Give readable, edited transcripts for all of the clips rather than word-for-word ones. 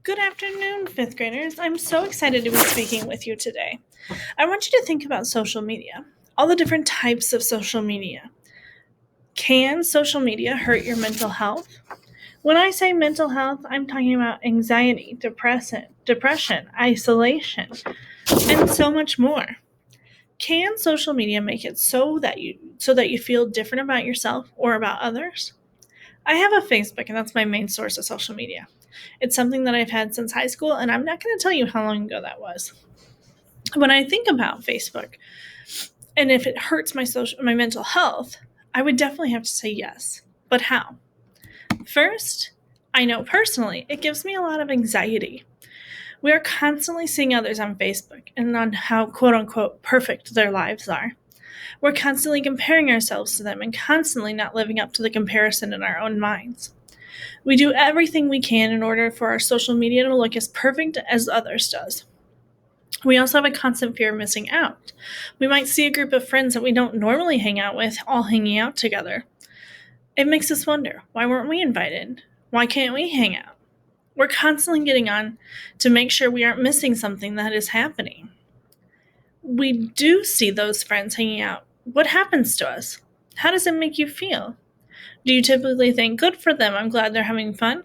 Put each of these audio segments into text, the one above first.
Good afternoon, fifth graders. I'm so excited to be speaking with you today. I want you to think about social media, all the different types of social media. Can social media hurt your mental health? When I say mental health, I'm talking about anxiety, depression, isolation, and so much more. Can social media make it so that you feel different about yourself or about others? I have a Facebook, and that's my main source of social media. It's something that I've had since high school, and I'm not going to tell you how long ago that was. When I think about Facebook, and if it hurts my mental health, I would definitely have to say yes. But how? First, I know personally, it gives me a lot of anxiety. We are constantly seeing others on Facebook and on how quote unquote perfect their lives are. We're constantly comparing ourselves to them and constantly not living up to the comparison in our own minds. We do everything we can in order for our social media to look as perfect as others does. We also have a constant fear of missing out. We might see a group of friends that we don't normally hang out with all hanging out together. It makes us wonder, why weren't we invited? Why can't we hang out? We're constantly getting on to make sure we aren't missing something that is happening. We do see those friends hanging out. What happens to us? How does it make you feel? Do you typically think, good for them, I'm glad they're having fun?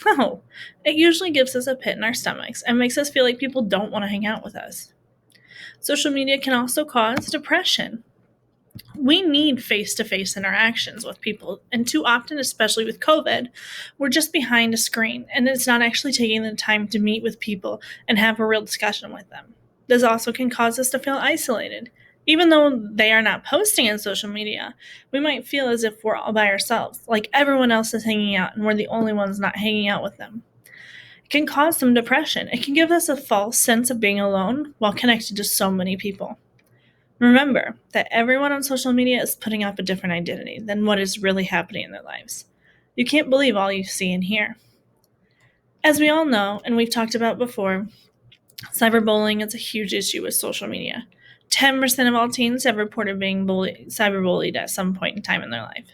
No, it usually gives us a pit in our stomachs and makes us feel like people don't want to hang out with us. Social media can also cause depression. We need face to face interactions with people, and too often, especially with COVID, we're just behind a screen and it's not actually taking the time to meet with people and have a real discussion with them. This also can cause us to feel isolated. Even though they are not posting on social media, we might feel as if we're all by ourselves, like everyone else is hanging out and we're the only ones not hanging out with them. It can cause some depression. It can give us a false sense of being alone while connected to so many people. Remember that everyone on social media is putting up a different identity than what is really happening in their lives. You can't believe all you see and hear. As we all know, and we've talked about before, cyberbullying is a huge issue with social media. 10% of all teens have reported being cyberbullied at some point in time in their life.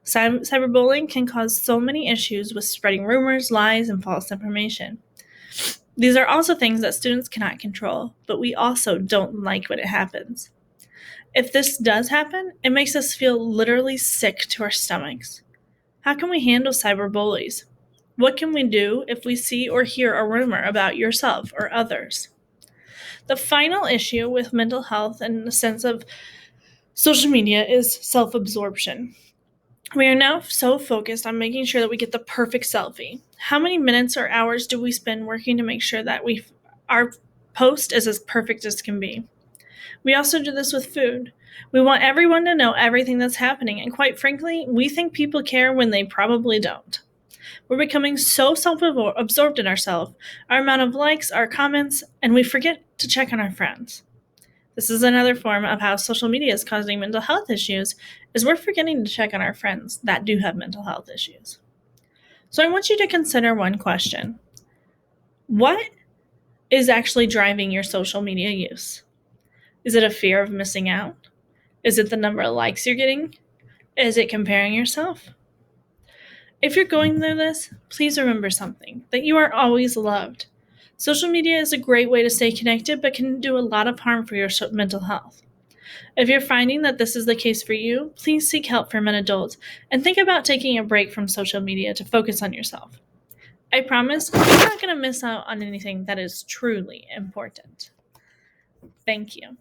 Cyberbullying can cause so many issues with spreading rumors, lies, and false information. These are also things that students cannot control, but we also don't like when it happens. If this does happen, it makes us feel literally sick to our stomachs. How can we handle cyberbullies? What can we do if we see or hear a rumor about yourself or others? The final issue with mental health and the sense of social media is self-absorption. We are now so focused on making sure that we get the perfect selfie. How many minutes or hours do we spend working to make sure that our post is as perfect as can be? We also do this with food. We want everyone to know everything that's happening, and quite frankly, we think people care when they probably don't. We're becoming so self-absorbed in ourselves, our amount of likes, our comments, and we forget to check on our friends. This is another form of how social media is causing mental health issues, is we're forgetting to check on our friends that do have mental health issues. So I want you to consider one question. What is actually driving your social media use? Is it a fear of missing out? Is it the number of likes you're getting? Is it comparing yourself? If you're going through this, please remember something, that you are always loved. Social media is a great way to stay connected, but can do a lot of harm for your mental health. If you're finding that this is the case for you, please seek help from an adult and think about taking a break from social media to focus on yourself. I promise you're not going to miss out on anything that is truly important. Thank you.